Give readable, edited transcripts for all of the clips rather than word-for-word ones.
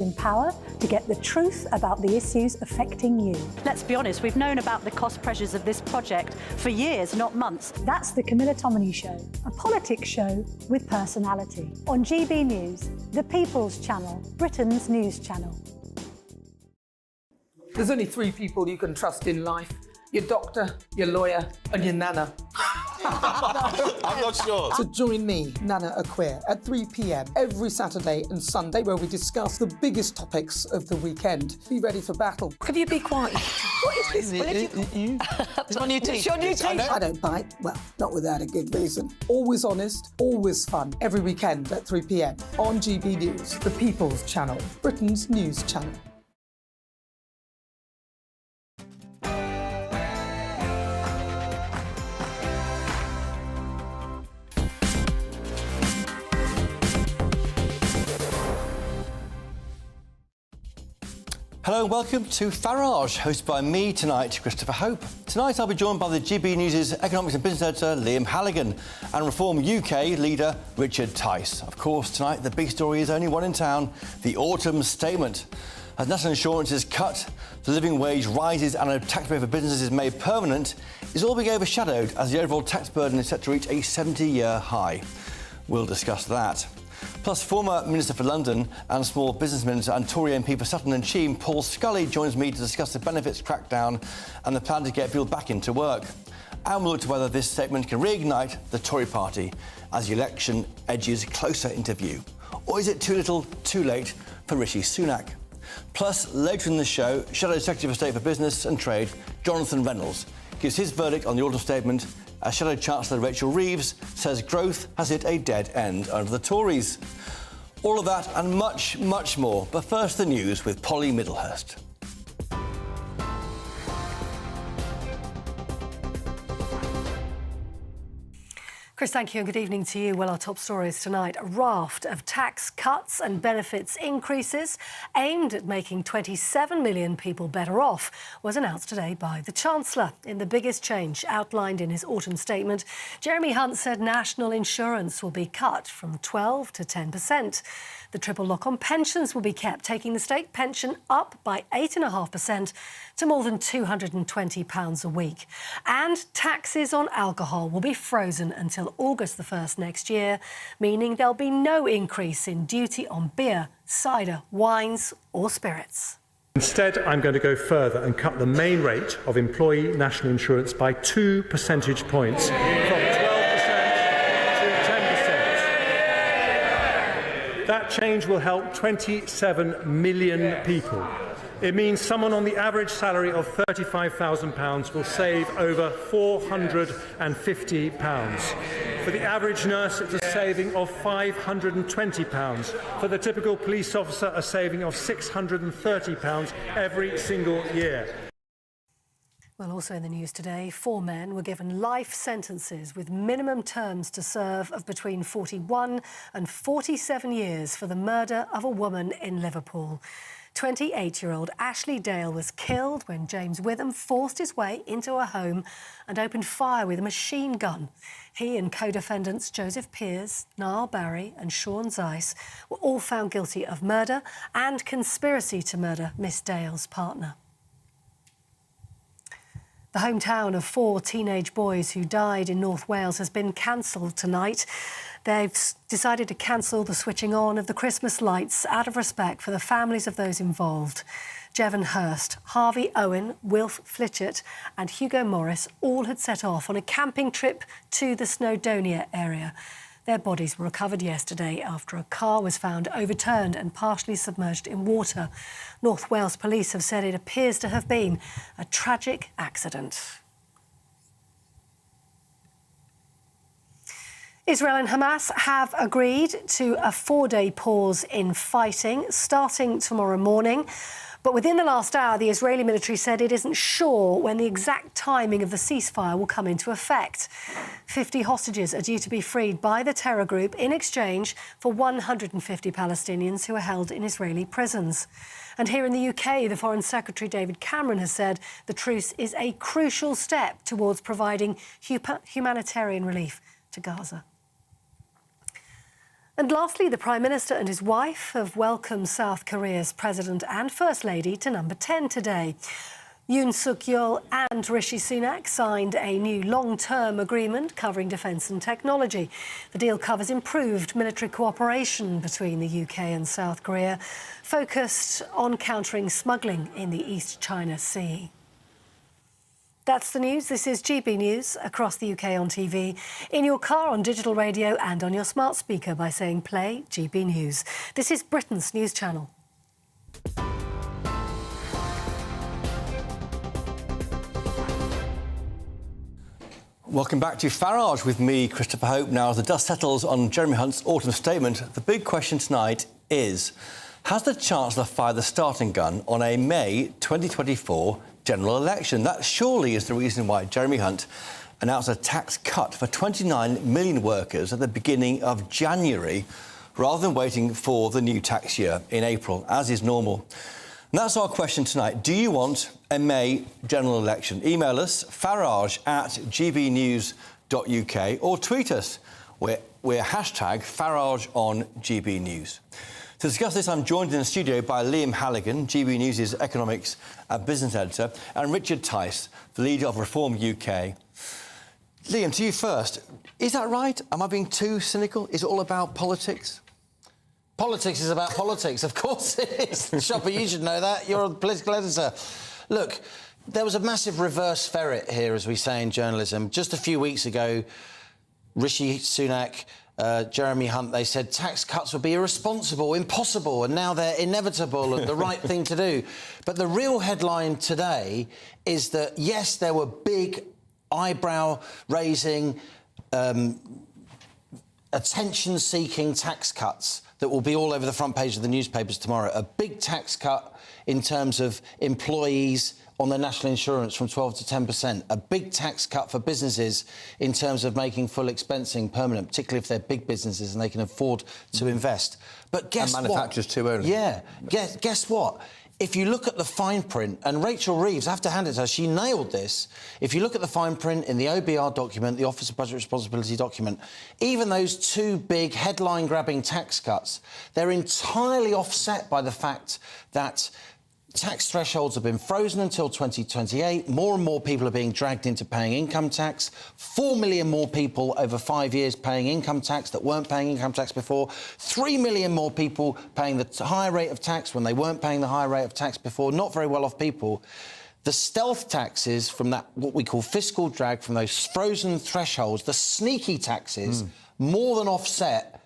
in power to get the truth about the issues affecting you. Let's be honest, we've known about the cost pressures of this project for years, not months. That's the Camilla Tominey Show, a politics show with personality. On GB News, the People's Channel, Britain's news channel. There's only three people you can trust in life: your doctor, your lawyer, and your nana. I'm not sure. So join me, Nana Aquare, at 3 p.m. every Saturday and Sunday, where we discuss the biggest topics of the weekend. Be ready for battle. Could you be quiet? What is this? It's my new teeth. It's your new teeth. I don't bite. Well, not without a good reason. Always honest, always fun. Every weekend at 3 p.m. on GB News, the People's Channel, Britain's news channel. Hello and welcome to Farage, hosted by me tonight, Christopher Hope. Tonight I'll be joined by the GB News' economics and business editor Liam Halligan and Reform UK leader Richard Tice. Of course, tonight the big story is only one in town: the autumn statement. As national insurance is cut, the living wage rises and a tax break for businesses is made permanent, is all being overshadowed as the overall tax burden is set to reach a 70-year high. We'll discuss that. Plus, former Minister for London and Small Business Minister and Tory MP for Sutton and Cheam, Paul Scully, joins me to discuss the benefits crackdown and the plan to get people back into work. And we'll look to whether this statement can reignite the Tory party as the election edges closer into view. Or is it too little, too late for Rishi Sunak? Plus, later in the show, Shadow Secretary for State for Business and Trade, Jonathan Reynolds, gives his verdict on the autumn statement as Shadow Chancellor Rachel Reeves says growth has hit a dead end under the Tories. All of that and much, much more. But first, the news with Polly Middlehurst. Chris, thank you and good evening to you. Well, our top stories tonight: a raft of tax cuts and benefits increases aimed at making 27 million people better off was announced today by the Chancellor. In the biggest change outlined in his autumn statement, Jeremy Hunt said national insurance will be cut from 12 to 10%. The triple lock on pensions will be kept, taking the state pension up by 8.5% to more than £220 a week. And taxes on alcohol will be frozen until August the 1st next year, meaning there'll be no increase in duty on beer, cider, wines or spirits. Instead, I'm going to go further and cut the main rate of employee national insurance by 2 percentage points from 12% to 10%. That change will help 27 million people. It means someone on the average salary of £35,000 will save over £450. For the average nurse, it's a saving of £520. For the typical police officer, a saving of £630 every single year. Well, also in the news today, 4 men were given life sentences with minimum terms to serve of between 41 and 47 years for the murder of a woman in Liverpool. 28-year-old Ashley Dale was killed when James Witham forced his way into her home and opened fire with a machine gun. He and co-defendants Joseph Pears, Niall Barry and Sean Zeiss were all found guilty of murder and conspiracy to murder Miss Dale's partner. The hometown of 4 teenage boys who died in North Wales has been cancelled tonight. They've decided to cancel the switching on of the Christmas lights out of respect for the families of those involved. Jevon Hurst, Harvey Owen, Wilf Flitchett and Hugo Morris all had set off on a camping trip to the Snowdonia area. Their bodies were recovered yesterday after a car was found overturned and partially submerged in water. North Wales police have said it appears to have been a tragic accident. Israel and Hamas have agreed to a 4-day pause in fighting starting tomorrow morning. But within the last hour, the Israeli military said it isn't sure when the exact timing of the ceasefire will come into effect. 50 hostages are due to be freed by the terror group in exchange for 150 Palestinians who are held in Israeli prisons. And here in the UK, the Foreign Secretary David Cameron has said the truce is a crucial step towards providing humanitarian relief to Gaza. And lastly, the Prime Minister and his wife have welcomed South Korea's President and First Lady to number 10 today. Yoon Suk-yeol and Rishi Sunak signed a new long-term agreement covering defence and technology. The deal covers improved military cooperation between the UK and South Korea, focused on countering smuggling in the East China Sea. That's the news. This is GB News across the UK on TV, in your car, on digital radio and on your smart speaker by saying play GB News. This is Britain's news channel. Welcome back to Farage with me, Christopher Hope. Now, as the dust settles on Jeremy Hunt's autumn statement, the big question tonight is, has the Chancellor fired the starting gun on a May 2024 general election? That surely is the reason why Jeremy Hunt announced a tax cut for 29 million workers at the beginning of January, rather than waiting for the new tax year in April, as is normal. And that's our question tonight. Do you want a May general election? Email us, farage@gbnews.uk, or tweet us. We're hashtag Farage on GB News. To discuss this, I'm joined in the studio by Liam Halligan, GB News' economics and business editor, and Richard Tice, the leader of Reform UK. Liam, to you first. Is that right? Am I being too cynical? Is it all about politics? Politics is about politics, of course it is. Shopper, you should know that. You're a political editor. Look, there was a massive reverse ferret here, as we say in journalism. Just a few weeks ago, Rishi Sunak, Jeremy Hunt, they said tax cuts would be irresponsible, impossible, and now they're inevitable and the right thing to do. But the real headline today is that, yes, there were big eyebrow-raising, attention-seeking tax cuts that will be all over the front page of the newspapers tomorrow. A big tax cut in terms of employees on their national insurance from 12 to 10%. A big tax cut for businesses in terms of making full expensing permanent, particularly if they're big businesses and they can afford to invest. But guess what? And manufacturers too, only. Yeah. Guess what? If you look at the fine print, and Rachel Reeves, I have to hand it to her, she nailed this. If you look at the fine print in the OBR document, the Office of Budget Responsibility document, even those two big headline-grabbing tax cuts, they're entirely offset by the fact that tax thresholds have been frozen until 2028. More and more people are being dragged into paying income tax. 4 million more people over 5 years paying income tax that weren't paying income tax before. 3 million more people paying the higher rate of tax when they weren't paying the higher rate of tax before. Not very well off people. The stealth taxes from that, what we call fiscal drag, from those frozen thresholds, the sneaky taxes, more than offset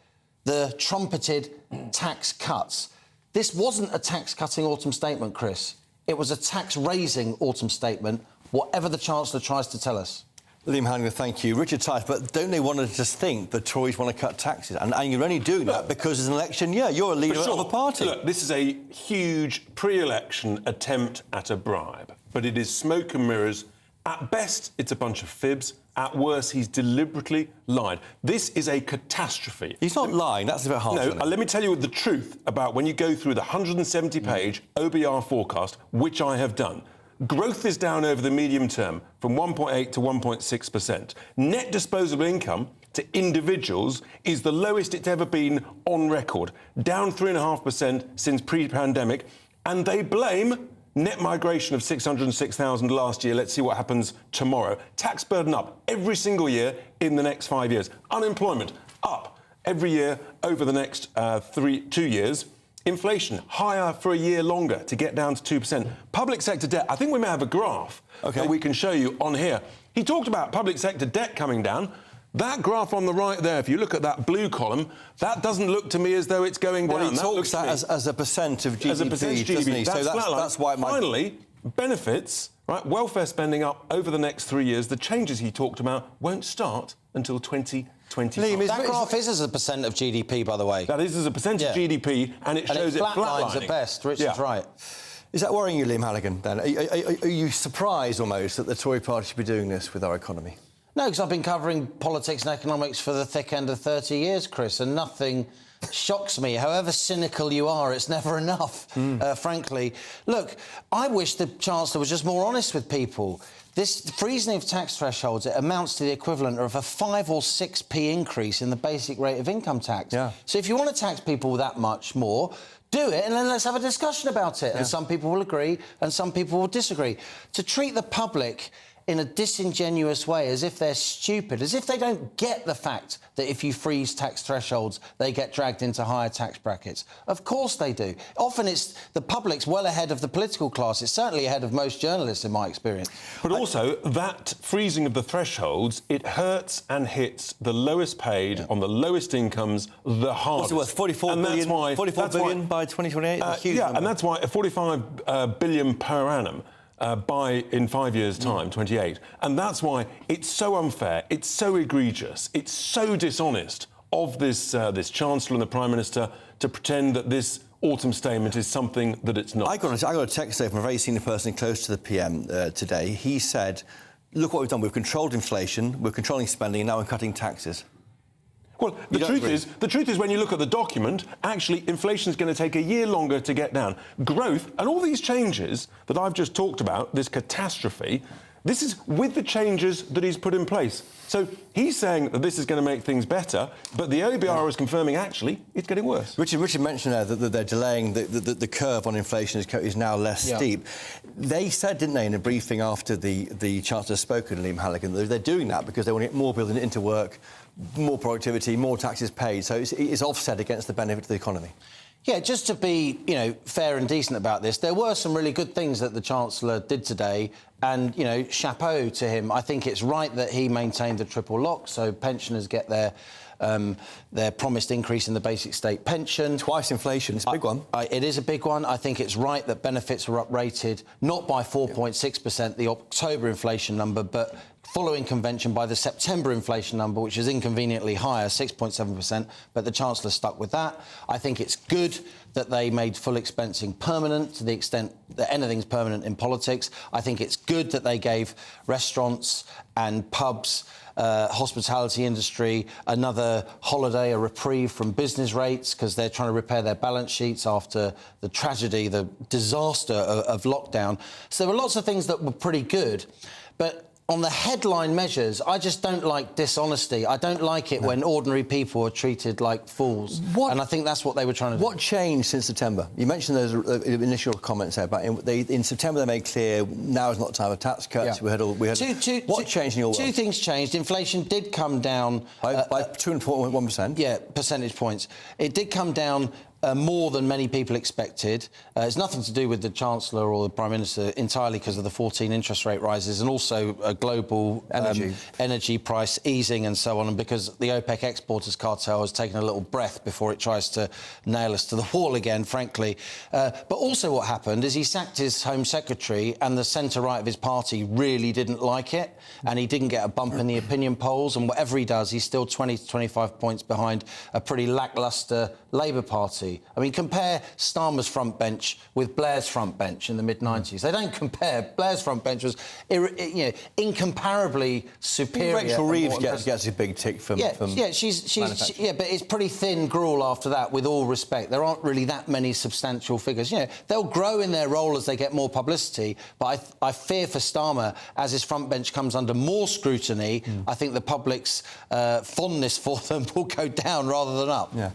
the trumpeted tax cuts. This wasn't a tax-cutting autumn statement, Chris. It was a tax-raising autumn statement, whatever the Chancellor tries to tell us. Liam Halligan, thank you. Richard Tice, but don't they want to just think the Tories want to cut taxes? And you're only doing that because it's an election year. You're a leader of the party. Look, this is a huge pre-election attempt at a bribe, but it is smoke and mirrors. At best, it's a bunch of fibs. At worst, he's deliberately lied. This is a catastrophe. He's not lying. That's a bit harsh. No, let me tell you the truth about when you go through the 170-page OBR forecast, which I have done. Growth is down over the medium term from 1.8 to 1.6%. Net disposable income to individuals is the lowest it's ever been on record, down 3.5% since pre-pandemic, and they blame net migration of 606,000 last year. Let's see what happens tomorrow. Tax burden up every single year in the next 5 years. Unemployment up every year over the next 2 years. Inflation higher for a year longer to get down to 2%. Public sector debt, I think we may have a graph that we can show you on here. He talked about public sector debt coming down. That graph on the right there, if you look at that blue column, that doesn't look to me as though it's going down. Well, he talks that as a percent of GDP, as a percentage of GDP. Doesn't he? So that's why it might... Finally, benefits, right, welfare spending up over the next 3 years. The changes he talked about won't start until 2025. That graph is as a percent of GDP, by the way. That is as a percent of GDP, and it shows it flatlining at best. Richard's right. Is that worrying you, Liam Halligan, then? Are you surprised, almost, that the Tory party should be doing this with our economy? No, because I've been covering politics and economics for the thick end of 30 years, Chris, and nothing shocks me. However cynical you are, it's never enough, frankly. Look, I wish the Chancellor was just more honest with people. This freezing of tax thresholds, it amounts to the equivalent of a 5 or 6p increase in the basic rate of income tax. Yeah. So if you want to tax people that much more, do it, and then let's have a discussion about it. Yeah. And some people will agree, and some people will disagree. To treat the public in a disingenuous way, as if they're stupid, as if they don't get the fact that if you freeze tax thresholds, they get dragged into higher tax brackets. Of course they do. Often it's the public's well ahead of the political class. It's certainly ahead of most journalists, in my experience. But also, that freezing of the thresholds, it hurts and hits the lowest paid on the lowest incomes the hardest. What's it worth? 44 billion by 2028? And that's why 45 billion per annum. In 5 years' time, 28. And that's why it's so unfair, it's so egregious, it's so dishonest of this Chancellor and the Prime Minister to pretend that this autumn statement is something that it's not. I got a text today from a very senior person close to the PM today. He said, look what we've done, we've controlled inflation, we're controlling spending, and now we're cutting taxes. Well, the truth is, when you look at the document, actually, inflation is going to take a year longer to get down. Growth and all these changes that I've just talked about, this catastrophe, this is with the changes that he's put in place. So he's saying that this is going to make things better, but the OBR is confirming, actually, it's getting worse. Richard mentioned there that they're delaying the curve on inflation is now less steep. They said, didn't they, in a briefing after the Chancellor spoke at Liam Halligan, that they're doing that because they want to get more people into work, more productivity, more taxes paid. So it's offset against the benefit to the economy. Yeah, just to be, fair and decent about this, there were some really good things that the Chancellor did today, and, chapeau to him. I think it's right that he maintained the triple lock, so pensioners get their promised increase in the basic state pension. Twice inflation, it's a big one. It is a big one. I think it's right that benefits were uprated, not by 4.6%, the October inflation number, but following convention by the September inflation number, which is inconveniently higher, 6.7%, but the Chancellor stuck with that. I think it's good that they made full expensing permanent, to the extent that anything's permanent in politics. I think it's good that they gave restaurants and pubs, hospitality industry, another holiday, a reprieve from business rates, because they're trying to repair their balance sheets after the tragedy, the disaster of lockdown. So there were lots of things that were pretty good, but on the headline measures, I just don't like dishonesty. I don't like it when ordinary people are treated like fools. And I think that's what they were trying to do. What changed since September? You mentioned those initial comments there, but in September they made clear now is not the time of tax cuts. Yeah. What changed in your world? Two things changed. Inflation did come down by 2.1%. Yeah, percentage points. It did come down more than many people expected. It's nothing to do with the Chancellor or the Prime Minister, entirely because of the 14 interest rate rises and also a global energy price easing and so on, and because the OPEC exporters cartel has taken a little breath before it tries to nail us to the wall again, frankly. But also what happened is he sacked his Home Secretary, and the centre-right of his party really didn't like it, and he didn't get a bump in the opinion polls, and whatever he does, he's still 20 to 25 points behind a pretty lacklustre Labour Party. I mean, compare Starmer's front bench with Blair's front bench in the mid-90s. They don't compare. Blair's front bench was, incomparably superior. Rachel Reeves gets a big tick from but it's pretty thin gruel after that, with all respect. There aren't really that many substantial figures. They'll grow in their role as they get more publicity, but I fear for Starmer, as his front bench comes under more scrutiny, I think the public's fondness for them will go down rather than up. Yeah.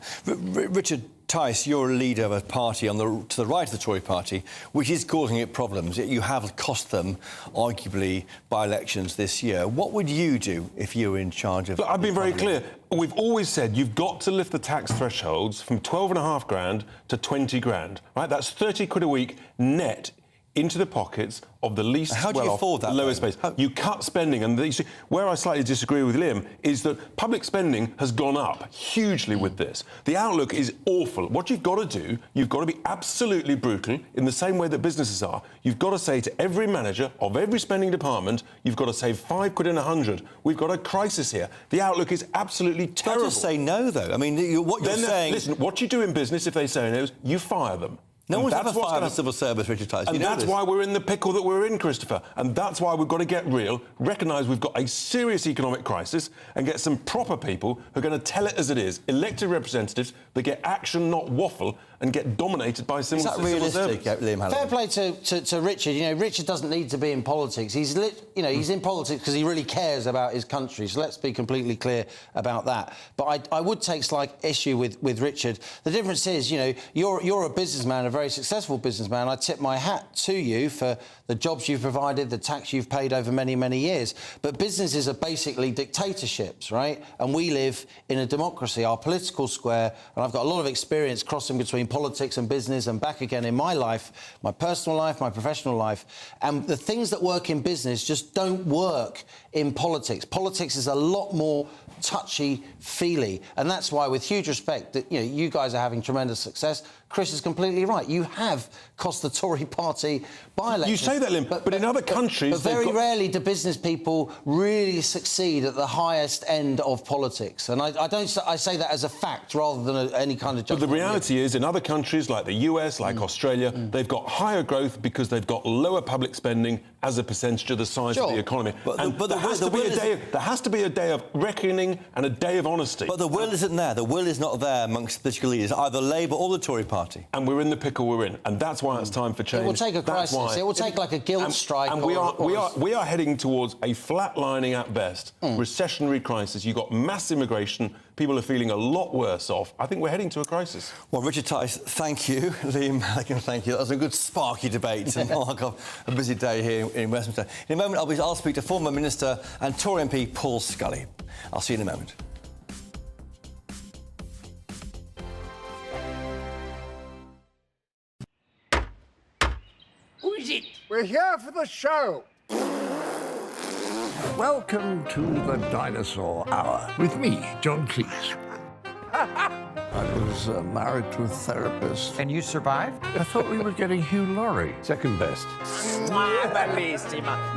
Richard Tice, you're a leader of a party to the right of the Tory party, which is causing it problems. You have cost them, arguably, by-elections this year. What would you do if you were in charge of... Look, I've been very clear. We've always said you've got to lift the tax thresholds from 12.5 grand to 20 grand, right? That's 30 quid a week net into the pockets of the least well-off, lowest base. You cut spending, and where I slightly disagree with Liam is that public spending has gone up hugely with this. The outlook is awful. What you've got to do, you've got to be absolutely brutal in the same way that businesses are. You've got to say to every manager of every spending department, you've got to save 5 quid in 100. We've got a crisis here. The outlook is absolutely terrible. Don't just say no, though. I mean, what you're saying... Listen, what you do in business if they say no is you fire them. No one's ever That's what's fired a gonna- civil service, Richard Tice. And You know that's this. why we're in the pickle that we're in, Christopher. And that's why we've got to get real, recognise we've got a serious economic crisis and get some proper people who are going to tell it as it is. Elected representatives that get action, not waffle, and get dominated by civil Is that civil realistic, servants. Liam Halligan? Fair play to Richard. You know, Richard doesn't need to be in politics. He's in politics because he really cares about his country. So let's be completely clear about that. But I would take slight issue with Richard. The difference is, you know, you're a businessman, a very successful businessman. I tip my hat to you for the jobs you've provided, the tax you've paid over many, many years. But businesses are basically dictatorships, right? And we live in a democracy, our political square, and I've got a lot of experience crossing between politics and business and back again in my life, my personal life, my professional life. And the things that work in business just don't work in politics. Politics is a lot more touchy-feely. And that's why, with huge respect, that you guys are having tremendous success. Chris is completely right. You have cost the Tory party by-elections. You say that, Liam, but in other countries... But very rarely do business people really succeed at the highest end of politics. And I say that as a fact rather than any kind of judgment. But the reality is, in other countries like the US, like Australia, they've got higher growth because they've got lower public spending as a percentage of the size of the economy. There has to be a day of reckoning and a day of honesty. But the will isn't there. The will is not there amongst political leaders, either Labour or the Tory party. And we're in the pickle we're in, and that's why it's time for change. It will take a crisis. It will take like a guilt strike. And we are heading towards a flatlining at best, recessionary crisis. You've got mass immigration. People are feeling a lot worse off. I think we're heading to a crisis. Well, Richard Tice, thank you. Liam Halligan, thank you. That was a good sparky debate to mark off a busy day here in Westminster. In a moment, I'll speak to former Minister and Tory MP Paul Scully. I'll see you in a moment. Who is it? We're here for the show. Welcome to the Dinosaur Hour with me, John Cleese. I was married to a therapist. And you survived? I thought we were getting Hugh Laurie. Second best.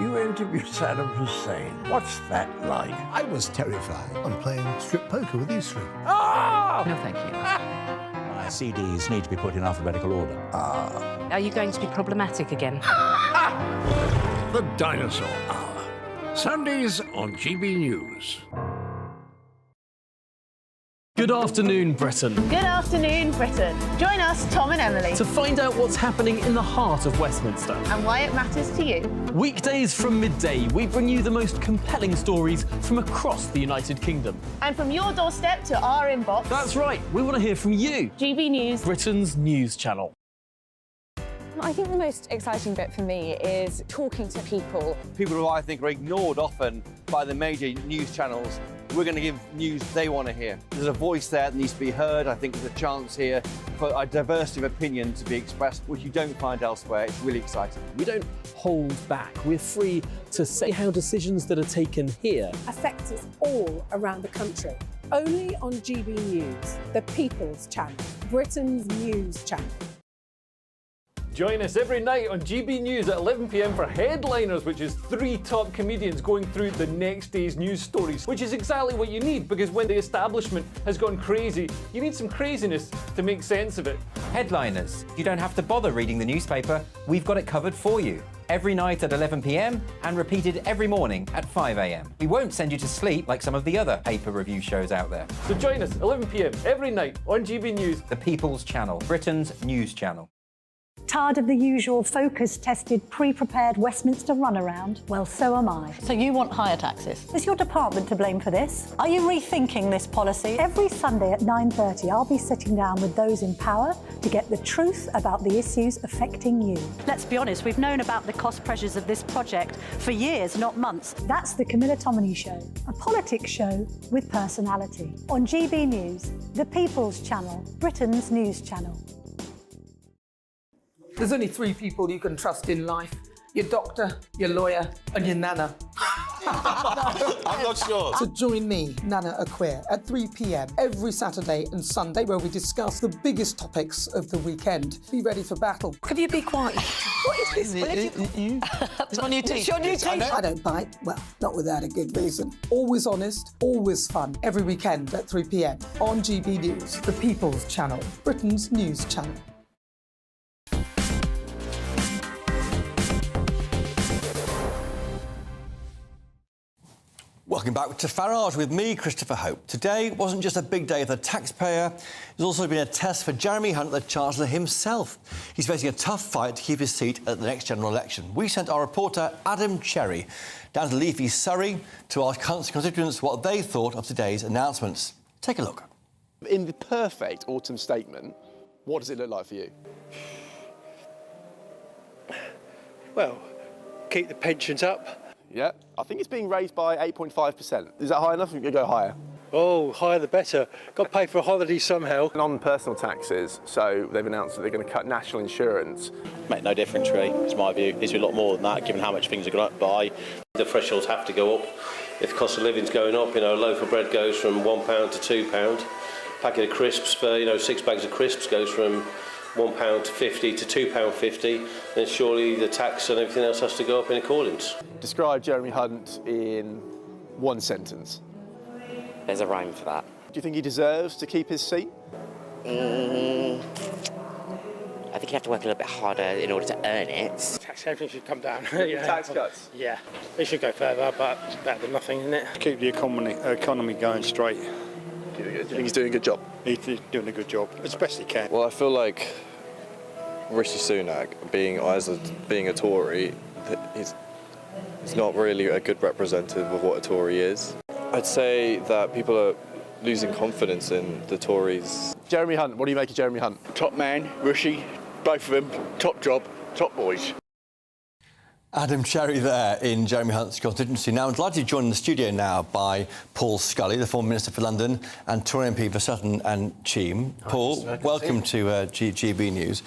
You interviewed Saddam Hussein. What's that like? I was terrified on playing strip poker with you three. Oh! No, thank you. My CDs need to be put in alphabetical order. Are you going to be problematic again? The Dinosaur Hour. Sundays on GB News. Good afternoon, Britain. Good afternoon, Britain. Join us, Tom and Emily, To find out what's happening in the heart of Westminster. and why it matters to you. Weekdays from midday, we bring you the most compelling stories from across the United Kingdom. And from your doorstep to our inbox, That's right, we want to hear from you, GB News. Britain's news channel. I think the most exciting bit for me is talking to people. People who I think are ignored often by the major news channels, we're going to give news they want to hear. There's a voice there that needs to be heard. I think there's a chance here for a diversity of opinion to be expressed, which you don't find elsewhere. It's really exciting. We don't hold back. We're free to say how decisions that are taken here affects us all around the country. Only on GB News, the People's Channel, Britain's news channel. Join us every night on GB News at 11 p.m. for Headliners, which is 3 top comedians going through the next day's news stories, which is exactly what you need, because when the establishment has gone crazy, you need some craziness to make sense of it. Headliners. You don't have to bother reading the newspaper. We've got it covered for you. Every night at 11 p.m. and repeated every morning at 5 a.m. We won't send you to sleep like some of the other paper review shows out there. So join us 11 p.m. every night on GB News. The People's Channel, Britain's news channel. Tired of the usual focus-tested, pre-prepared Westminster runaround? Well, so am I. So you want higher taxes? Is your department to blame for this? Are you rethinking this policy? Every Sunday at 9:30, I'll be sitting down with those in power to get the truth about the issues affecting you. Let's be honest, we've known about the cost pressures of this project for years, not months. That's the Camilla Tominey Show, a politics show with personality. On GB News, the People's Channel, Britain's news channel. There's only 3 people you can trust in life: your doctor, your lawyer, and your nana. I'm not sure. So join me, Nana Aquare, at 3 p.m. every Saturday and Sunday, where we discuss the biggest topics of the weekend. Be ready for battle. Could you be quiet? What is this? It's my new teeth. It's your new teeth. I don't bite. Well, not without a good reason. Always honest, always fun. Every weekend at 3 p.m. on GB News, the People's Channel, Britain's news channel. Welcome back to Farage with me, Christopher Hope. Today wasn't just a big day for the taxpayer, it's also been a test for Jeremy Hunt, the Chancellor himself. He's facing a tough fight to keep his seat at the next general election. We sent our reporter, Adam Cherry, down to leafy Surrey to ask Hunt's constituents what they thought of today's announcements. Take a look. In the perfect autumn statement, what does it look like for you? Well, keep the pensions up. Yeah, I think it's being raised by 8.5%. Is that high enough? You could go higher. Oh, higher the better. Got to pay for a holiday somehow. And on personal taxes, so they've announced that they're going to cut national insurance. Make no difference, really. It's my view. It's a lot more than that, given how much things are going up by. The thresholds have to go up. If the cost of living's going up, a loaf of bread goes from £1 to £2. A packet of crisps for, 6 bags of crisps goes from £1.50 to £2.50, then surely the tax and everything else has to go up in accordance. Describe Jeremy Hunt in one sentence. There's a rhyme for that. Do you think he deserves to keep his seat? I think you have to work a little bit harder in order to earn it. Everything should come down. Tax cuts? Yeah, it should go further, but it's better than nothing, isn't it? Keep the economy going straight. Do you think he's doing a good job? He's doing a good job, as best he can. Well, I feel like Rishi Sunak, being a Tory, he's not really a good representative of what a Tory is. I'd say that people are losing confidence in the Tories. Jeremy Hunt, what do you make of Jeremy Hunt? Top man, Rishi, both of them, top job, top boys. Adam Cherry there in Jeremy Hunt's constituency. Now, I'm delighted to join in the studio now by Paul Scully, the former Minister for London, and Tory MP for Sutton and Cheam. Paul, welcome to GB News.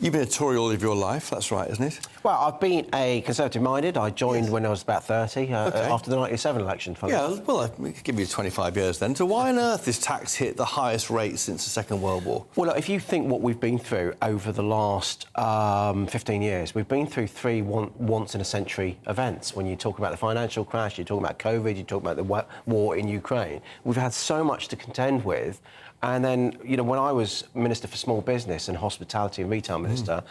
You've been a Tory all of your life, that's right, isn't it? Well, I've been a Conservative-minded. I joined when I was about 30, after the 97 election. Yeah, well, we could give you 25 years then. So why on earth is tax hit the highest rate since the Second World War? Well, look, if you think what we've been through over the last 15 years, we've been through three once-in-a-century events. When you talk about the financial crash, you talk about COVID, you talk about the war in Ukraine. We've had so much to contend with. And then, when I was Minister for Small Business and Hospitality and Retail Minister,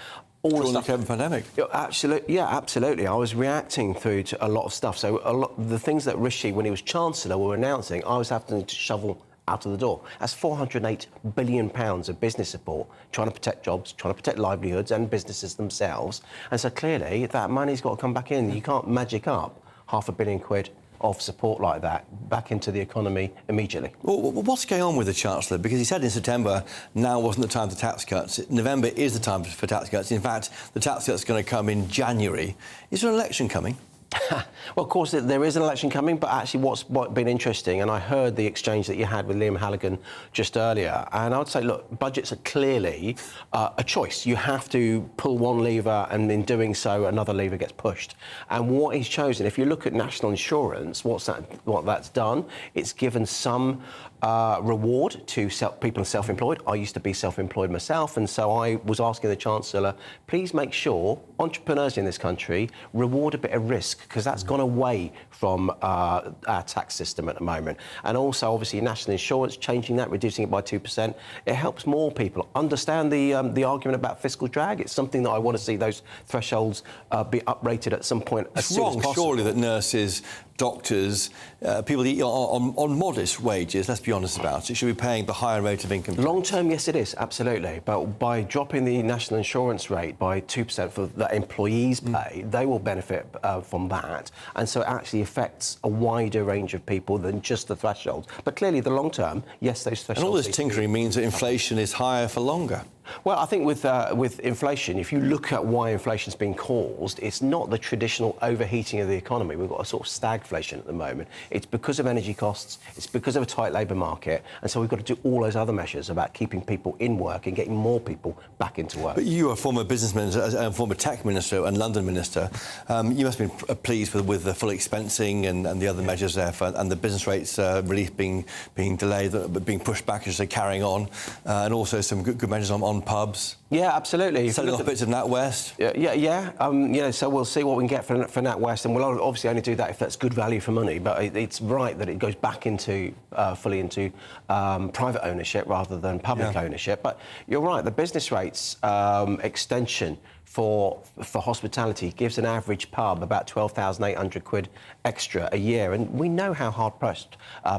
all the stuff. During the COVID pandemic. Absolutely. I was reacting through to a lot of stuff. So a lot the things that Rishi, when he was Chancellor, were announcing, I was having to shovel out of the door. That's £408 billion of business support, trying to protect jobs, trying to protect livelihoods and businesses themselves. And so clearly that money's got to come back in. You can't magic up £500 million of support like that back into the economy immediately. Well, what's going on with the Chancellor? Because he said in September, now wasn't the time for tax cuts. November is the time for tax cuts. In fact, the tax cuts are going to come in January. Is there an election coming? Well, of course, there is an election coming, but actually what's been interesting, and I heard the exchange that you had with Liam Halligan just earlier, and I would say, look, budgets are clearly a choice. You have to pull one lever, and in doing so, another lever gets pushed. And what he's chosen, if you look at national insurance, what that's done, it's given some reward to people self-employed. I used to be self-employed myself, and so I was asking the Chancellor, please make sure entrepreneurs in this country reward a bit of risk, because that's gone away from our tax system at the moment. And also, obviously, national insurance, changing that, reducing it by 2%, it helps more people understand the argument about fiscal drag. It's something that I want to see those thresholds be uprated at some point as soon as possible. It's wrong, surely, that nurses, doctors, people on modest wages, let's be honest about it, should be paying the higher rate of income. Long term, yes, it is, absolutely. But by dropping the national insurance rate by 2% for that employees pay, they will benefit from that. And so it actually affects a wider range of people than just the thresholds. But clearly, the long term, yes, those thresholds... And all this tinkering means that inflation is higher for longer. Well, I think with inflation, if you look at why inflation's been caused, it's not the traditional overheating of the economy. We've got a sort of stagflation at the moment. It's because of energy costs, it's because of a tight labour market, and so we've got to do all those other measures about keeping people in work and getting more people back into work. But you are a former businessman, former tech minister and London minister. You must have been pleased with the full expensing and the other measures there, and the business rates relief being delayed, but being pushed back as they're carrying on, and also some good measures on on pubs. Yeah, absolutely. Selling off bits of NatWest. Yeah. So we'll see what we can get for NatWest, and we'll obviously only do that if that's good value for money. But it's right that it goes back into fully into private ownership rather than public ownership. But you're right. The business rates extension for hospitality gives an average pub about 12,800 quid extra a year, and we know how hard pressed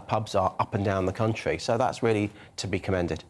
pubs are up and down the country. So that's really to be commended.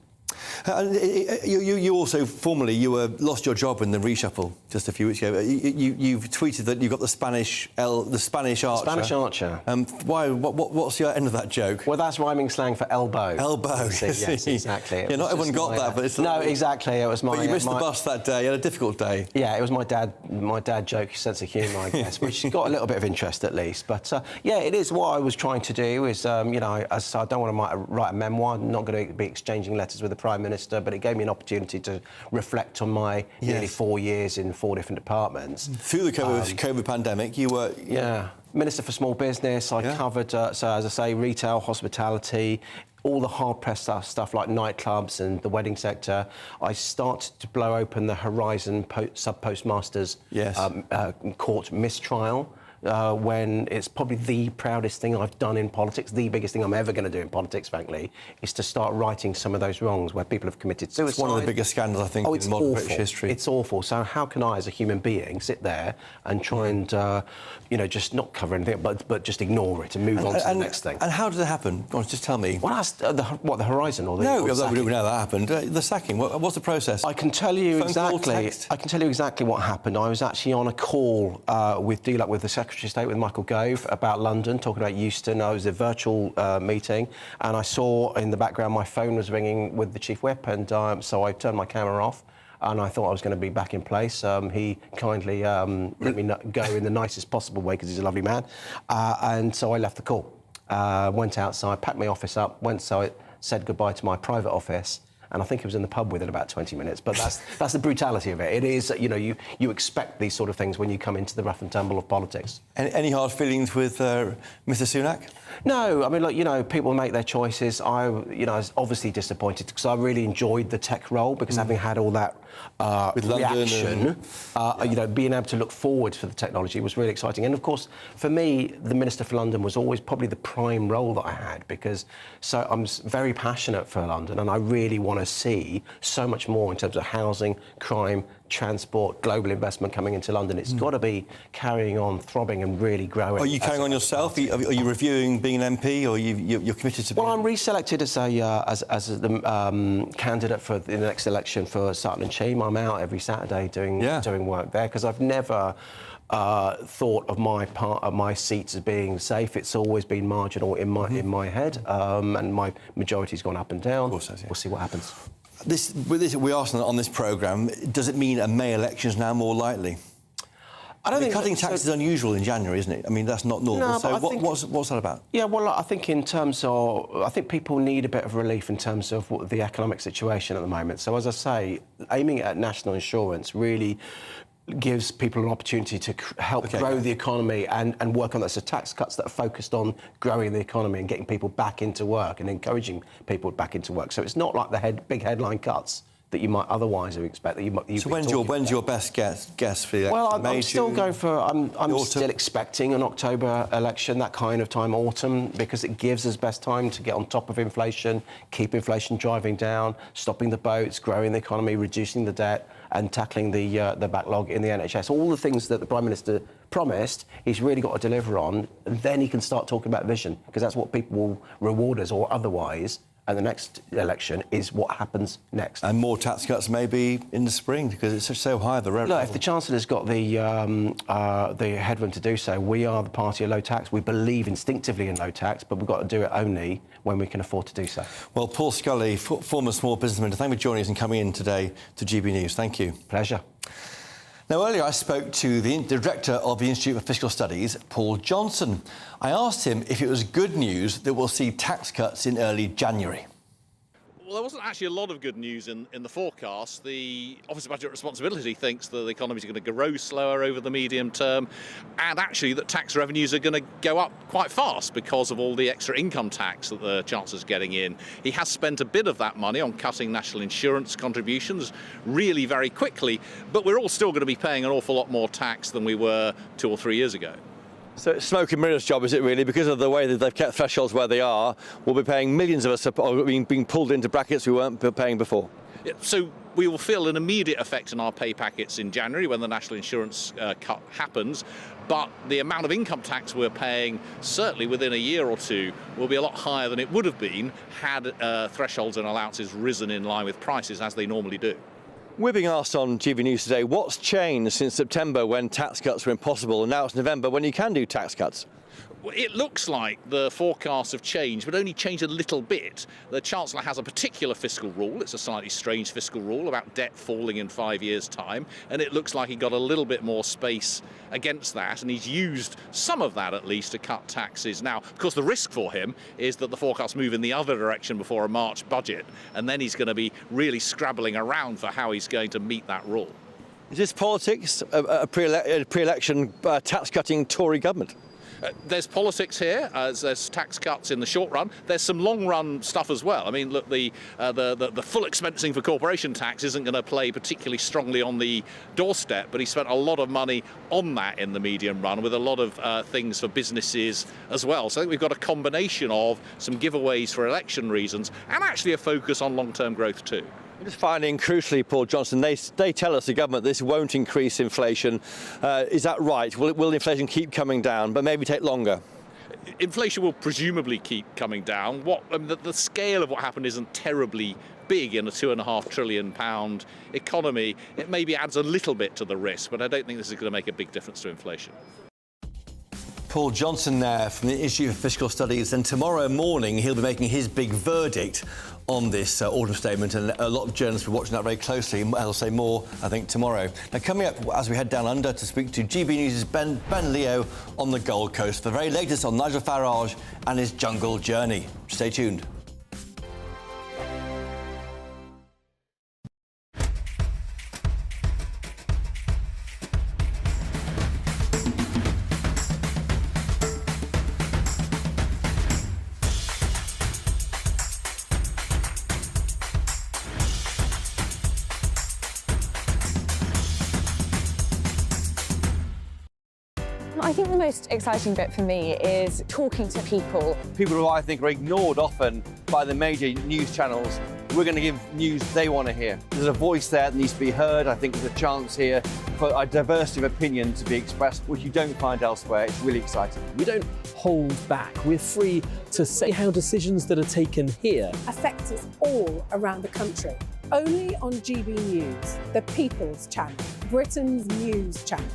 You also formerly lost your job in the reshuffle just a few weeks ago. You've tweeted that you got the Spanish Archer. Spanish Archer. Why? What's the end of that joke? Well, that's rhyming slang for elbow. Elbow. Yes, exactly. Yeah, not everyone got that, but it's no, exactly. It was my. But you missed the bus that day. You had a difficult day. Yeah, it was my dad joke, sense of humour, I guess, which got a little bit of interest at least. But yeah, it is what I was trying to do. Is I don't want to write a memoir. I'm not going to be exchanging letters with the Prime Minister, but it gave me an opportunity to reflect on my nearly 4 years in 4 different departments. Through the COVID pandemic, you were... Yeah, Minister for Small Business. I covered, so as I say, retail, hospitality, all the hard-pressed stuff like nightclubs and the wedding sector. I started to blow open the Horizon sub-postmasters court mistrial. When it's probably the proudest thing I've done in politics, the biggest thing I'm ever going to do in politics, frankly, is to start righting some of those wrongs where people have committed suicide. It's one of the biggest scandals, I think, in modern British history. It's awful. So how can I, as a human being, sit there and try and, just not cover anything, but just ignore it and move on to the next thing? And how did it happen? Go on, just tell me. Well, that's the Horizon or the... No, we don't know that happened. The sacking, what's the process? I can tell you exactly... I can tell you exactly what happened. I was actually on a call with the Secretary of State, with Michael Gove, about London, talking about Euston. I was a virtual meeting, and I saw in the background my phone was ringing with the Chief Whip, and so I turned my camera off, and I thought I was going to be back in place. He kindly let me go in the nicest possible way, because he's a lovely man, and so I left the call. Went outside, packed my office up, said goodbye to my private office, and I think he was in the pub within about 20 minutes. But that's the brutality of it. It is, you expect these sort of things when you come into the rough and tumble of politics. Any hard feelings with Mr. Sunak? No, I mean, look, people make their choices. I was obviously disappointed because I really enjoyed the tech role, because having had all that with reaction, being able to look forward for the technology was really exciting. And of course, for me, the Minister for London was always probably the prime role that I had, because I'm very passionate for London, and I really want to see so much more in terms of housing, crime, transport, global investment coming into London. It's got to be carrying on, throbbing and really growing. Are you carrying on yourself? Are you reviewing being an MP, or you're committed to... Well, I'm reselected as the candidate for the next election for Sutton and Cheam. I'm out every Saturday doing work there, because I've never thought of my seats as being safe. It's always been marginal in my head, and my majority's gone up and down. Of course, we'll see what happens. We asked on this programme, does it mean a May election is now more likely? I don't think cutting tax is unusual in January, isn't it? I mean, that's not normal. No, so what's that about? Yeah, well, I think in terms of... I think people need a bit of relief in terms of the economic situation at the moment. So, as I say, aiming at national insurance really gives people an opportunity to help grow the economy and work on that. So tax cuts that are focused on growing the economy and getting people back into work and encouraging people back into work. So it's not like the big headline cuts that you might otherwise expect. So when's your best guess for the election? Well, I'm still going for... I'm still expecting an October election, that kind of time, autumn, because it gives us best time to get on top of inflation, keep inflation driving down, stopping the boats, growing the economy, reducing the debt, and tackling the backlog in the NHS. All the things that the Prime Minister promised, he's really got to deliver on, and then he can start talking about vision, because that's what people will reward us or otherwise. And the next election is what happens next. And more tax cuts maybe in the spring, because it's so high, the revenue. Look, if the Chancellor's got the headroom to do so, we are the party of low tax. We believe instinctively in low tax, but we've got to do it only when we can afford to do so. Well, Paul Scully, former small businessman, thank you for joining us and coming in today to GB News. Thank you. Pleasure. Now, earlier I spoke to the director of the Institute for Fiscal Studies, Paul Johnson. I asked him if it was good news that we'll see tax cuts in early January. Well, there wasn't actually a lot of good news in the forecast. The Office of Budget Responsibility thinks that the economy is going to grow slower over the medium term, and actually that tax revenues are going to go up quite fast because of all the extra income tax that the Chancellor's getting in. He has spent a bit of that money on cutting national insurance contributions really very quickly, but we're all still going to be paying an awful lot more tax than we were 2 or 3 years ago. So it's smoke and mirrors job, is it really? Because of the way that they've kept thresholds where they are, we'll be paying millions of us being pulled into brackets we weren't paying before. Yeah, so we will feel an immediate effect on our pay packets in January when the national insurance cut happens, but the amount of income tax we're paying, certainly within a year or two, will be a lot higher than it would have been had thresholds and allowances risen in line with prices as they normally do. We're being asked on GB News today, what's changed since September when tax cuts were impossible, and now it's November when you can do tax cuts? It looks like the forecasts have changed, but only changed a little bit. The Chancellor has a particular fiscal rule. It's a slightly strange fiscal rule about debt falling in 5 years' time, and it looks like he got a little bit more space against that, and he's used some of that at least to cut taxes. Now, of course, the risk for him is that the forecasts move in the other direction before a March budget, and then he's going to be really scrabbling around for how he's going to meet that rule. Is this politics, a pre-election tax-cutting Tory government? There's politics here, there's tax cuts in the short run. There's some long-run stuff as well. I mean, look, the full expensing for corporation tax isn't going to play particularly strongly on the doorstep, but he spent a lot of money on that in the medium run with a lot of things for businesses as well. So I think we've got a combination of some giveaways for election reasons and actually a focus on long-term growth too. Just finally and crucially, Paul Johnson, they tell us, the government, this won't increase inflation. Is that right? Will inflation keep coming down, but maybe take longer? Inflation will presumably keep coming down. The scale of what happened isn't terribly big in a £2.5 trillion economy. It maybe adds a little bit to the risk, but I don't think this is going to make a big difference to inflation. Paul Johnson there from the Institute for Fiscal Studies, and tomorrow morning he'll be making his big verdict on this autumn statement, and a lot of journalists will be watching that very closely. I'll say more, I think, tomorrow. Now, coming up as we head down under to speak to GB News' Ben Leo on the Gold Coast for the very latest on Nigel Farage and his jungle journey. Stay tuned. I think the most exciting bit for me is talking to people. People who I think are ignored often by the major news channels. We're going to give news they want to hear. There's a voice there that needs to be heard. I think there's a chance here for a diversity of opinion to be expressed, which you don't find elsewhere. It's really exciting. We don't hold back. We're free to say how decisions that are taken here affect us all around the country. Only on GB News, the People's Channel, Britain's news channel.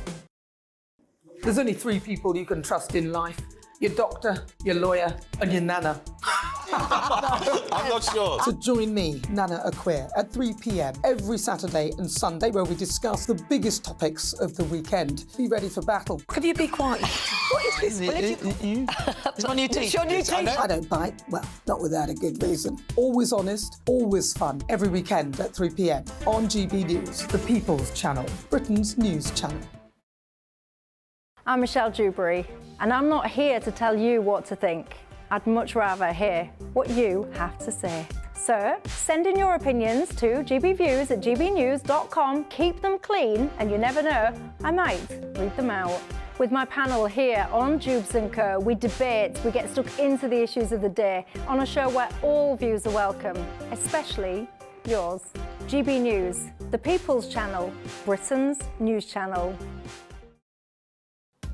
There's only 3 people you can trust in life: your doctor, your lawyer, and your nana. I'm not sure. So join me, Nana Acquare, at 3 p.m. every Saturday and Sunday, where we discuss the biggest topics of the weekend. Be ready for battle. Could you be quiet? What is this? It's my new teeth. It's your new teeth. I don't bite. Well, not without a good reason. Always honest, always fun. Every weekend at 3 p.m. on GB News, the People's Channel, Britain's news channel. I'm Michelle Dewberry, and I'm not here to tell you what to think. I'd much rather hear what you have to say. So send in your opinions to gbviews@gbnews.com. Keep them clean, and you never know, I might read them out. With my panel here on Jubes & Co, we debate, we get stuck into the issues of the day on a show where all views are welcome, especially yours. GB News, the People's Channel, Britain's news channel.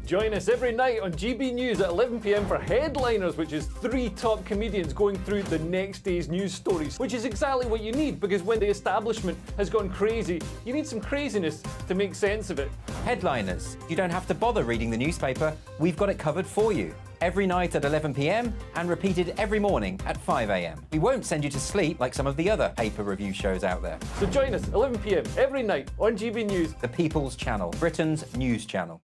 Join us every night on GB News at 11 p.m. for Headliners, which is 3 top comedians going through the next day's news stories, which is exactly what you need, because when the establishment has gone crazy, you need some craziness to make sense of it. Headliners. You don't have to bother reading the newspaper. We've got it covered for you. Every night at 11 p.m. and repeated every morning at 5 a.m. We won't send you to sleep like some of the other paper review shows out there. So join us 11 p.m. every night on GB News, the People's Channel, Britain's news channel.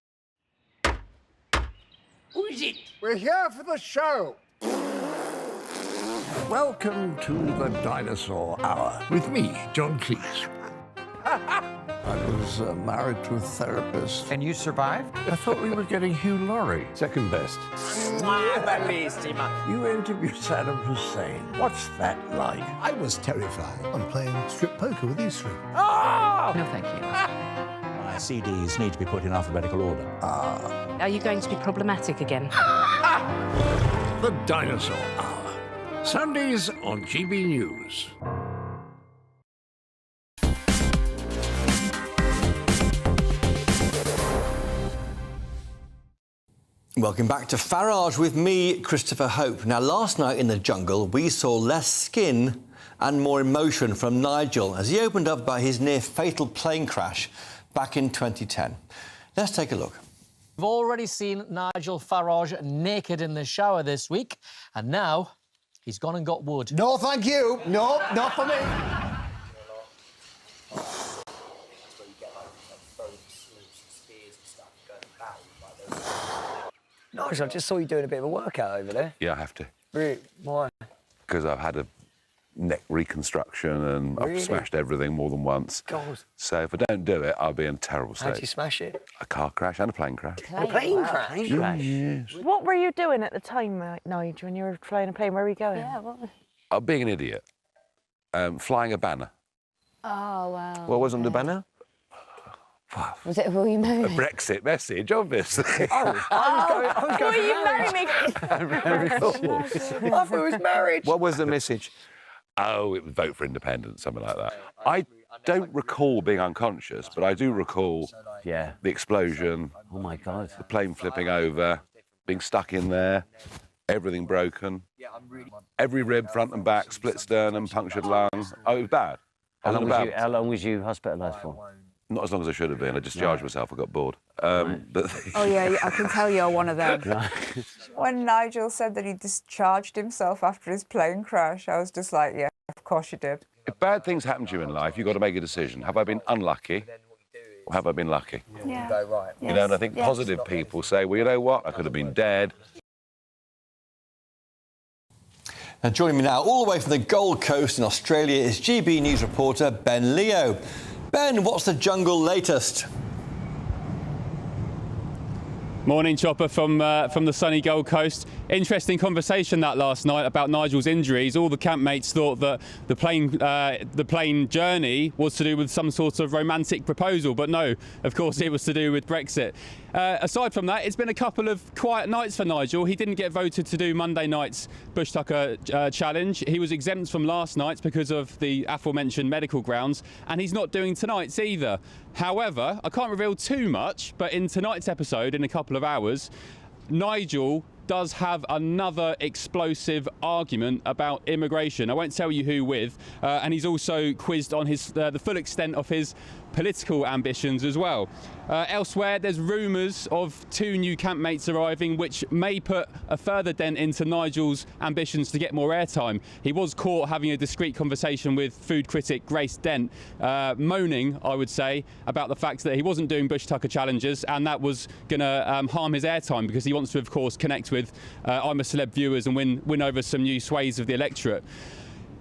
Who is it? We're here for the show. Welcome to the Dinosaur Hour with me, John Cleese. I was married to a therapist. And you survived? I thought we were getting Hugh Laurie. Second best. You interviewed Saddam Hussein. What's that like? I was terrified. I'm playing strip poker with these three. Oh! No, thank you. My CDs need to be put in alphabetical order. Are you going to be problematic again? The Dinosaur Hour. Sundays on GB News. Welcome back to Farage with me, Christopher Hope. Now, last night in the jungle, we saw less skin and more emotion from Nigel as he opened up about his near-fatal plane crash back in 2010. Let's take a look. We've already seen Nigel Farage naked in the shower this week, and now he's gone and got wood. No, thank you. No, not for me. Nigel, I just saw you doing a bit of a workout over there. Yeah, I have to. Really? Why? Because I've had a neck reconstruction and Really? I've smashed everything more than once. God. So if I don't do it, I'll be in a terrible state. How'd you smash it? A car crash and a plane crash. A plane crash? Yes. What were you doing at the time, Nigel, when you were flying a plane? Where were you going? Yeah, what? I'm being an idiot. Flying a banner. Oh, wow. What wasn't the banner? Was it Will You Marry A Me? Brexit message, obviously. I was going Will You Marry Me? I thought he was married. What was the message? Oh, it was vote for independence, something like that. I don't recall being unconscious, but I do recall the explosion. Oh, my God. The plane flipping over, being stuck in there, everything broken. Every rib, front and back, split sternum, punctured lung. Oh, it was bad. How long was you hospitalised for? Not as long as I should have been. I discharged myself. I got bored. But Oh, yeah, I can tell you're one of them. When Nigel said that he discharged himself after his plane crash, I was just like, yeah, of course you did. if bad things happen to you in life, you've got to make a decision. Have I been unlucky or have I been lucky? Yeah. You know, and I think positive people say, well, you know what? I could have been dead. Now, joining me now, all the way from the Gold Coast in Australia, is GB News reporter Ben Leo. Ben, what's the jungle latest? Morning, Chopper, from the sunny Gold Coast. Interesting conversation that last night about Nigel's injuries. All the campmates thought that the plane journey was to do with some sort of romantic proposal, but no, of course it was to do with Brexit. Aside from that, it's been a couple of quiet nights for Nigel. He didn't get voted to do Monday night's Bush Tucker challenge. He was exempt from last night's because of the aforementioned medical grounds, and he's not doing tonight's either. However, I can't reveal too much, but in tonight's episode, in a couple of hours, Nigel does have another explosive argument about immigration. I won't tell you who with, and he's also quizzed on his the full extent of his political ambitions as well. Elsewhere, there's rumours of 2 new campmates arriving, which may put a further dent into Nigel's ambitions to get more airtime. He was caught having a discreet conversation with food critic Grace Dent, moaning, I would say, about the fact that he wasn't doing Bush Tucker challenges, and that was going to harm his airtime because he wants to, of course, connect with I'm a Celeb viewers and win over some new swathes of the electorate.